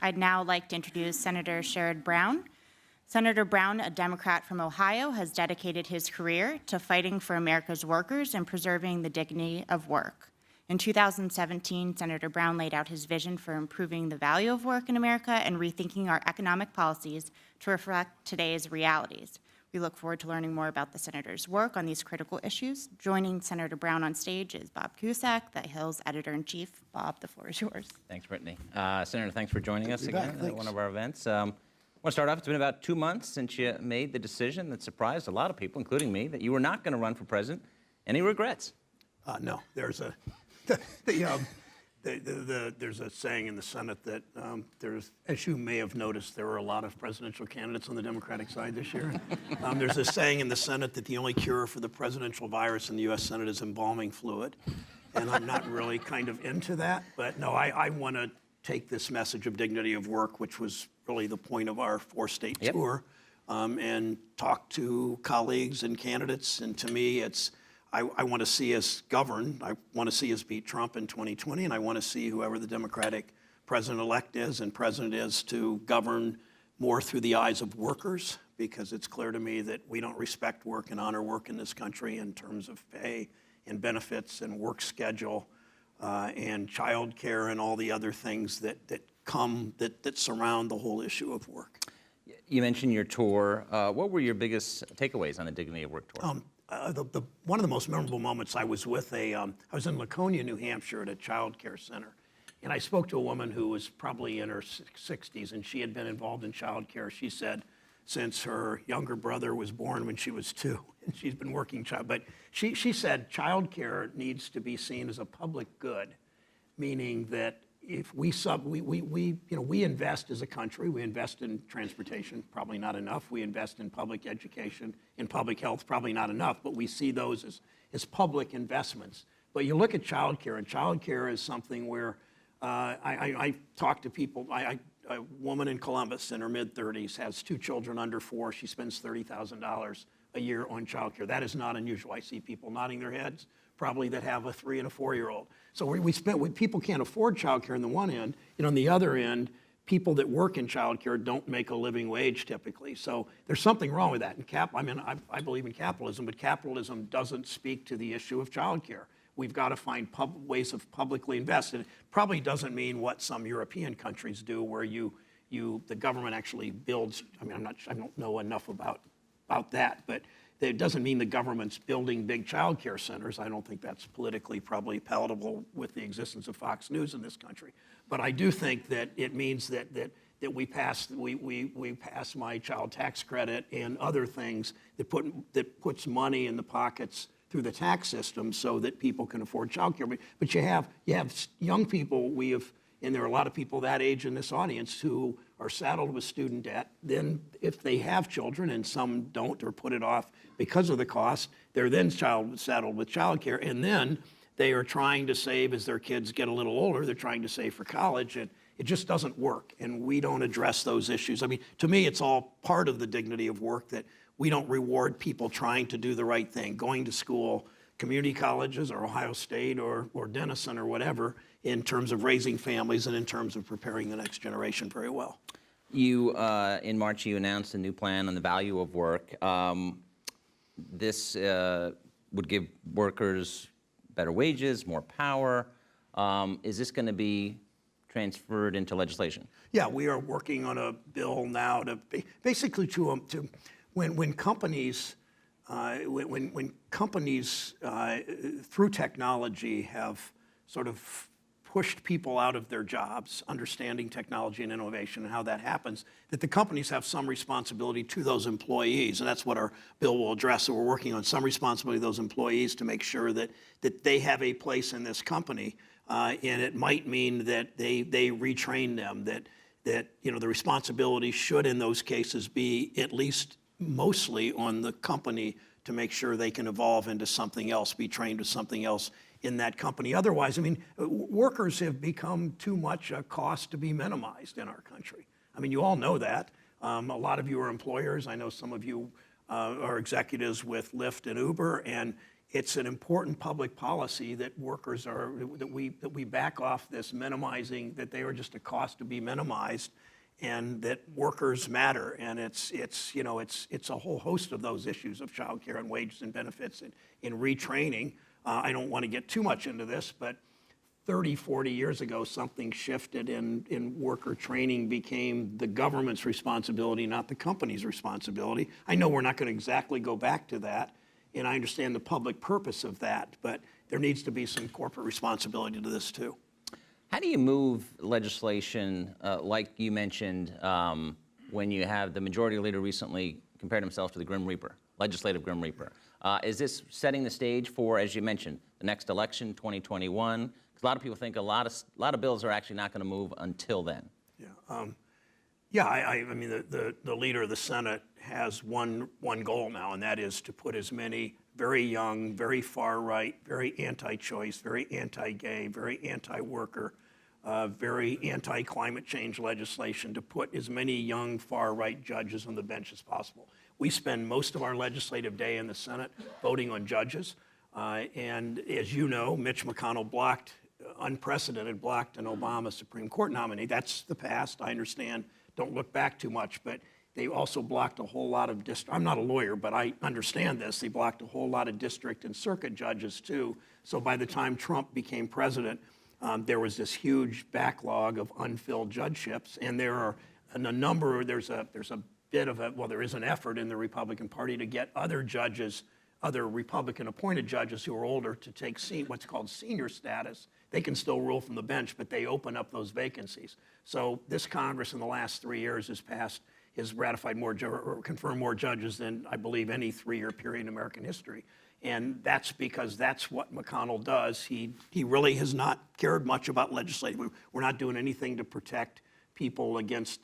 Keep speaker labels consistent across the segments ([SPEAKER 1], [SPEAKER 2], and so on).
[SPEAKER 1] I'd now like to introduce Senator Sherrod Brown. Senator Brown, a Democrat from Ohio, has dedicated his career to fighting for America's workers and preserving the dignity of work. In 2017, Senator Brown laid out his vision for improving the value of work in America and rethinking our economic policies to reflect today's realities. We look forward to learning more about the senator's work on these critical issues. Joining Senator Brown on stage is Bob Cusack, The Hill's editor-in-chief. Bob, the floor is yours.
[SPEAKER 2] Thanks, Brittany. Senator, thanks for joining us again at one of our events. I want to start off, it's been about 2 months since you made the decision that surprised a lot of people, including me, that you were not going to run for president. Any regrets?
[SPEAKER 3] No, there's a there's a saying in the Senate that as you may have noticed, there were a lot of presidential candidates on the Democratic side this year. There's a saying in the Senate that the only cure for the presidential virus in the U.S. Senate is embalming fluid, and I'm not really kind of into that. But no, I want to take this message of dignity of work, which was really the point of our 4-state tour, and talk to colleagues and candidates. And to me, I want to see us govern. I want to see us beat Trump in 2020, and I want to see whoever the Democratic president-elect is and president is to govern more through the eyes of workers, because it's clear to me that we don't respect work and honor work in this country in terms of pay and benefits and work schedule and child care and all the other things that surround the whole issue of work.
[SPEAKER 2] You mentioned your tour. What were your biggest takeaways on the Dignity of Work tour?
[SPEAKER 3] One of the most memorable moments, I was in Laconia, New Hampshire at a child care center. And I spoke to a woman who was probably in her 60s, and she had been involved in child care. She said since her younger brother was born when she was 2, and she's been working child. But she said child care needs to be seen as a public good, meaning that if we invest as a country, we invest in transportation, probably not enough. We invest in public education, in public health, probably not enough, but we see those as public investments. But you look at childcare, and childcare is something where I talk to people. A woman in Columbus in her mid-30s has 2 children under 4. She spends $30,000 a year on childcare. That is not unusual. I see people nodding their heads, probably that have a 3- and 4-year-old. So people can't afford childcare on the one end, and on the other end, people that work in childcare don't make a living wage typically. So there's something wrong with that. And I believe in capitalism, but capitalism doesn't speak to the issue of childcare. We've got to find ways of publicly investing. It probably doesn't mean what some European countries do, where the government actually builds. I don't know enough about that, but it doesn't mean the government's building big child care centers. I don't think that's politically probably palatable with the existence of Fox News in this country. But I do think that it means that we pass my child tax credit and other things that puts money in the pockets through the tax system so that people can afford child care. But you have young people, and there are a lot of people that age in this audience who are saddled with student debt. Then if they have children, and some don't or put it off because of the cost, they're then saddled with child care. And then they are trying to save as their kids get a little older. They're trying to save for college. And it just doesn't work. And we don't address those issues. I mean, to me, it's all part of the dignity of work that we don't reward people trying to do the right thing, going to school, community colleges or Ohio State or Denison or whatever, in terms of raising families and in terms of preparing the next generation very well.
[SPEAKER 2] In March, you announced a new plan on the value of work. This would give workers better wages, more power. Is this going to be transferred into legislation?
[SPEAKER 3] Yeah, we are working on a bill now to basically when companies through technology have sort of pushed people out of their jobs, understanding technology and innovation and how that happens, that the companies have some responsibility to those employees. And that's what our bill will address. So we're working on some responsibility of those employees to make sure that they have a place in this company. And it might mean that they retrain them, that the responsibility should in those cases be at least mostly on the company to make sure they can evolve into something else, be trained to something else in that company. Otherwise, I mean, workers have become too much a cost to be minimized in our country. I mean, you all know that. A lot of you are employers. I know some of you are executives with Lyft and Uber, and it's an important public policy that workers are, that we back off this minimizing, that they are just a cost to be minimized, and that workers matter. And it's a whole host of those issues of child care and wages and benefits and in retraining. I don't want to get too much into this, but 30, 40 years ago, something shifted in worker training became the government's responsibility, not the company's responsibility. I know we're not going to exactly go back to that, and I understand the public purpose of that, but there needs to be some corporate responsibility to this too.
[SPEAKER 2] How do you move legislation, like you mentioned, when you have the majority leader recently compared himself to the Grim Reaper, legislative Grim Reaper? Is this setting the stage for, as you mentioned, the next election, 2021? Because a lot of people think a lot of bills are actually not going to move until then.
[SPEAKER 3] Yeah, I mean, the leader of the Senate has one goal now, and that is to put as many very young, very far-right, very anti-choice, very anti-gay, very anti-worker, very anti-climate change legislation, to put as many young, far-right judges on the bench as possible. We spend most of our legislative day in the Senate voting on judges, and as you know, Mitch McConnell blocked an Obama Supreme Court nominee. That's the past, I understand. Don't look back too much, but they also blocked a whole lot of I'm not a lawyer, but I understand this. They blocked a whole lot of district and circuit judges too. So by the time Trump became president, there was this huge backlog of unfilled judgeships, and there is an effort in the Republican Party to get other judges, other Republican appointed judges who are older, to take what's called senior status. They can still rule from the bench, but they open up those vacancies. So this Congress in the last 3 years has ratified or confirmed more judges than I believe any 3-year period in American history. And that's because that's what McConnell does. He really has not cared much about legislating. We're not doing anything to protect people against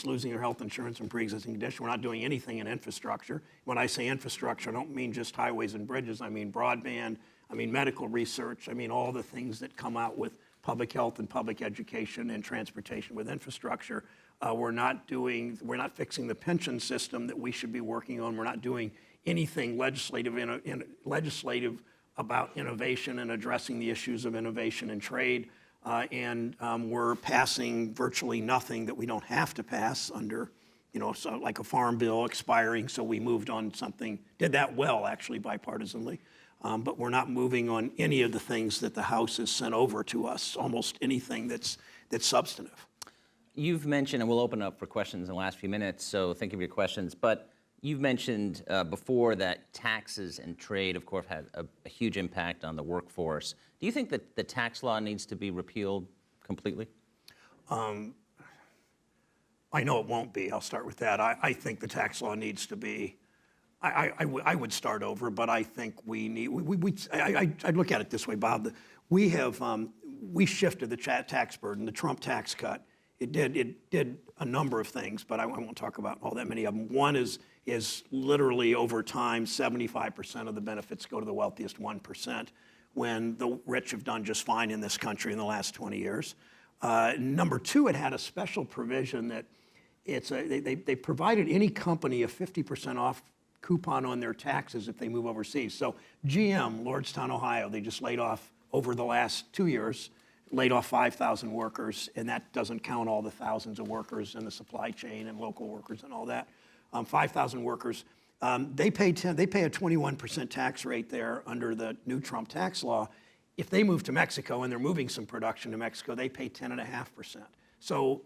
[SPEAKER 3] losing their health insurance and pre-existing conditions. We're not doing anything in infrastructure. When I say infrastructure, I don't mean just highways and bridges. I mean broadband, I mean medical research, I mean all the things that come out with public health and public education and transportation with infrastructure. We're not fixing the pension system that we should be working on. We're not doing anything legislative about innovation and addressing the issues of innovation and trade. And we're passing virtually nothing that we don't have to pass under, so like a farm bill expiring. So we moved on something, did that well actually bipartisanly. But we're not moving on any of the things that the House has sent over to us, almost anything that's substantive.
[SPEAKER 2] You've mentioned, and we'll open up for questions in the last few minutes, so think of your questions, but you've mentioned before that taxes and trade, of course, had a huge impact on the workforce. Do you think that the tax law needs to be repealed completely?
[SPEAKER 3] I know it won't be. I'll start with that. I think the tax law needs to be, I would start over, but I think I'd look at it this way, Bob. We shifted the tax burden, the Trump tax cut. It did a number of things, but I won't talk about all that many of them. One is literally over time, 75% of the benefits go to the wealthiest 1%, when the rich have done just fine in this country in the last 20 years. Number two, it had a special provision that they provided any company a 50% off coupon on their taxes if they move overseas. So GM, Lordstown, Ohio, they just laid off over the last 2 years, laid off 5,000 workers, and that doesn't count all the thousands of workers in the supply chain and local workers and all that. 5,000 workers. They pay a 21% tax rate there under the new Trump tax law. If they move to Mexico, and they're moving some production to Mexico, they pay 10.5%. So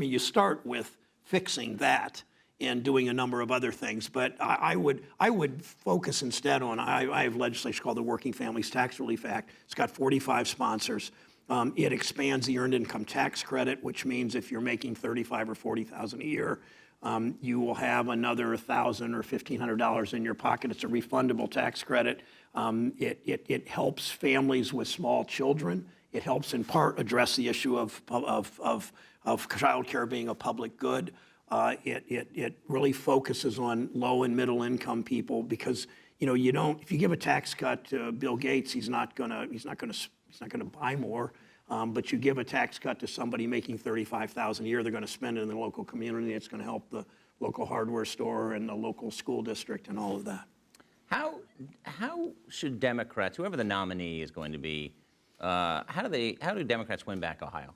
[SPEAKER 3] you start with fixing that and doing a number of other things. But I would focus instead on, I have legislation called the Working Families Tax Relief Act. It's got 45 sponsors. It expands the earned income tax credit, which means if you're making $35,000 or $40,000 a year, you will have another $1,000 or $1,500 in your pocket. It's a refundable tax credit. It helps families with small children. It helps in part address the issue of child care being a public good. It really focuses on low and middle income people, because if you give a tax cut to Bill Gates, he's not gonna buy more. But you give a tax cut to somebody making $35,000 a year, they're going to spend it in the local community. It's going to help the local hardware store and the local school district and all of that.
[SPEAKER 2] How should Democrats, whoever the nominee is going to be, how do Democrats win back Ohio?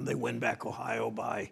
[SPEAKER 3] They win back Ohio by,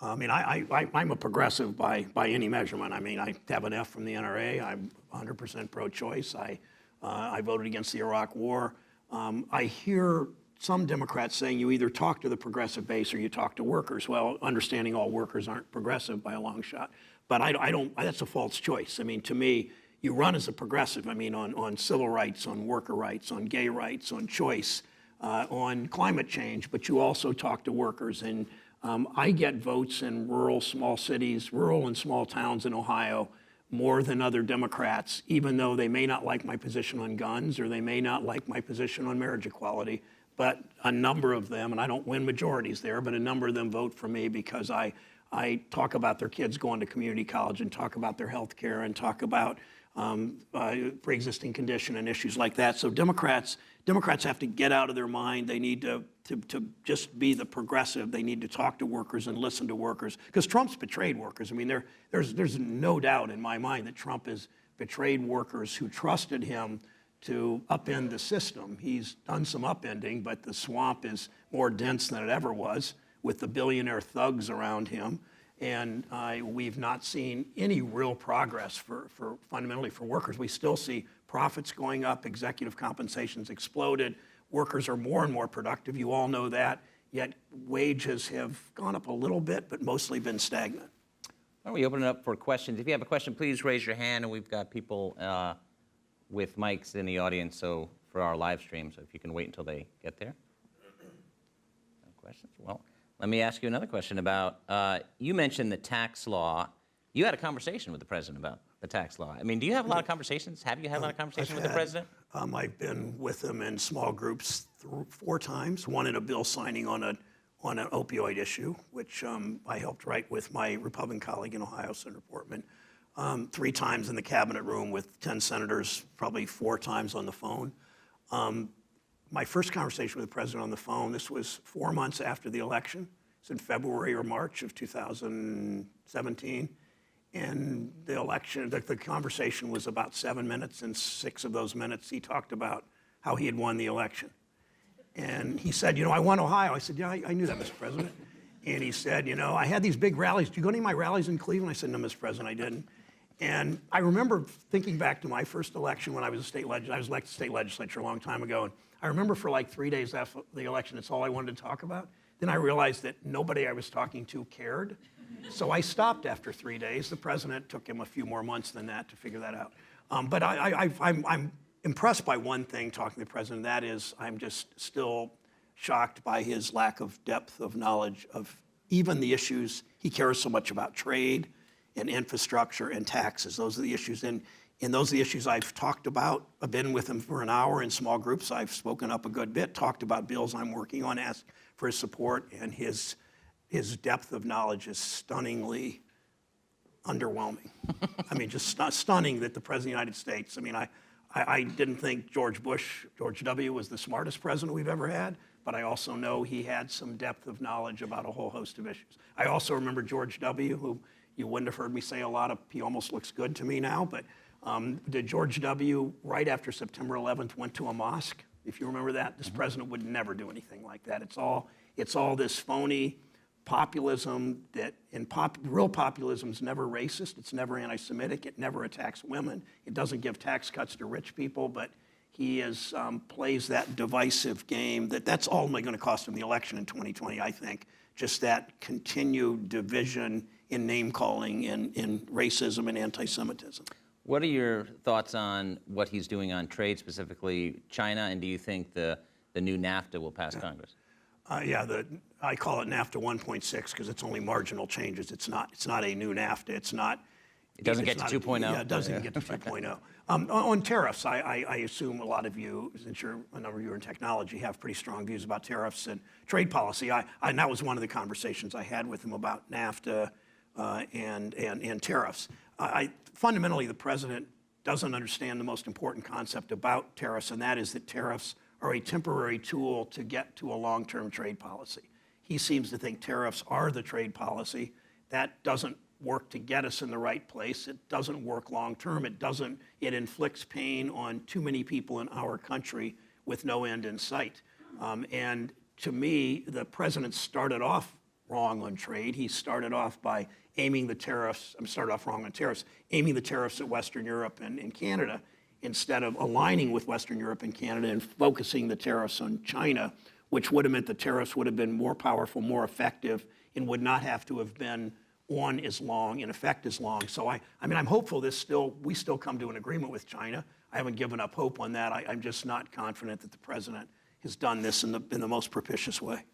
[SPEAKER 3] I'm a progressive by any measurement. I mean, I have an F from the NRA. I'm 100% pro-choice. I voted against the Iraq War. I hear some Democrats saying you either talk to the progressive base or you talk to workers. Well, understanding all workers aren't progressive by a long shot. But I don't, that's a false choice. I mean, to me, you run as a progressive, I mean, on civil rights, on worker rights, on gay rights, on choice, on climate change, but you also talk to workers. And I get votes in rural, small cities, rural and small towns in Ohio more than other Democrats, even though they may not like my position on guns or they may not like my position on marriage equality. But a number of them, and I don't win majorities there, but a number of them vote for me because I talk about their kids going to community college and talk about their health care and talk about pre-existing condition and issues like that. So Democrats have to get out of their mind. They need to just be the progressive. They need to talk to workers and listen to workers because Trump's betrayed workers. I mean, there's no doubt in my mind that Trump has betrayed workers who trusted him to upend the system. He's done some upending, but the swamp is more dense than it ever was with the billionaire thugs around him. And we've not seen any real progress for fundamentally for workers. We still see profits going up, executive compensations exploded, workers are more and more productive, you all know that, yet wages have gone up a little bit, but mostly been stagnant.
[SPEAKER 2] Why don't we open it up for questions? If you have a question, please raise your hand, and we've got people with mics in the audience so for our live stream, so if you can wait until they get there. No questions? Well, let me ask you another question about, you mentioned the tax law. You had a conversation with the president about the tax law. I mean, do you have a lot of conversations? Have you had a lot of conversations with the president?
[SPEAKER 3] I've been with him in small groups 4 times, one in a bill signing on an opioid issue, which I helped write with my Republican colleague in Ohio, Senator Portman. 3 times in the cabinet room with 10 senators, probably 4 times on the phone. My first conversation with the president on the phone, this was 4 months after the election. It's in February or March of 2017. And the election, the conversation was about 7 minutes, and 6 of those minutes he talked about how he had won the election. And he said, I won Ohio. I said, yeah, I knew that, Mr. President. And he said, I had these big rallies. Did you go to any of my rallies in Cleveland? I said, no, Mr. President, I didn't. And I remember thinking back to my first election when I was a state legislator. I was elected to state legislature a long time ago. And I remember for like 3 days after the election, it's all I wanted to talk about. Then I realized that nobody I was talking to cared. So I stopped after 3 days. The president took him a few more months than that to figure that out. But I'm impressed by one thing talking to the president. That is, I'm just still shocked by his lack of depth of knowledge of even the issues. He cares so much about trade and infrastructure and taxes. Those are the issues. And those are the issues I've talked about. I've been with him for an hour in small groups. I've spoken up a good bit, talked about bills I'm working on, asked for his support, and his depth of knowledge is stunningly underwhelming. I mean, just stunning that the President of the United States, I mean, I didn't think George W. was the smartest president we've ever had, but I also know he had some depth of knowledge about a whole host of issues. I also remember George W., who you wouldn't have heard me say a lot of, he almost looks good to me now, but did George W., right after September 11th, went to a mosque? If you remember that, this president would never do anything like that. It's all this phony populism that, real populism is never racist, it's never anti-Semitic, it never attacks women, it doesn't give tax cuts to rich people, but he plays that divisive game that's ultimately going to cost him the election in 2020, I think. Just that continued division in name-calling, in racism and anti-Semitism.
[SPEAKER 2] What are your thoughts on what he's doing on trade, specifically China, and do you think the new NAFTA will pass Congress?
[SPEAKER 3] I call it NAFTA 1.6 because it's only marginal changes. It's not a new NAFTA.
[SPEAKER 2] It doesn't get to 2.0?
[SPEAKER 3] Yeah, it doesn't even get to 2.0. On tariffs, I assume a lot of you, since a number of you are in technology, have pretty strong views about tariffs and trade policy. And that was one of the conversations I had with him about NAFTA and tariffs. Fundamentally, the president doesn't understand the most important concept about tariffs, and that is that tariffs are a temporary tool to get to a long-term trade policy. He seems to think tariffs are the trade policy. That doesn't work to get us in the right place. It doesn't work long term. It inflicts pain on too many people in our country with no end in sight. And to me, the president started off wrong on trade. He started off by aiming the tariffs at Western Europe and Canada, instead of aligning with Western Europe and Canada and focusing the tariffs on China, which would have meant the tariffs would have been more powerful, more effective, and would not have to have been on as long, in effect as long. So I'm hopeful we still come to an agreement with China. I haven't given up hope on that. I'm just not confident that the president has done this in the most propitious way.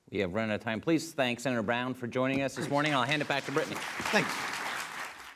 [SPEAKER 2] We have run out of time. Please thank Senator Brown for joining us this morning. I'll hand it back to Brittany.
[SPEAKER 3] Thanks.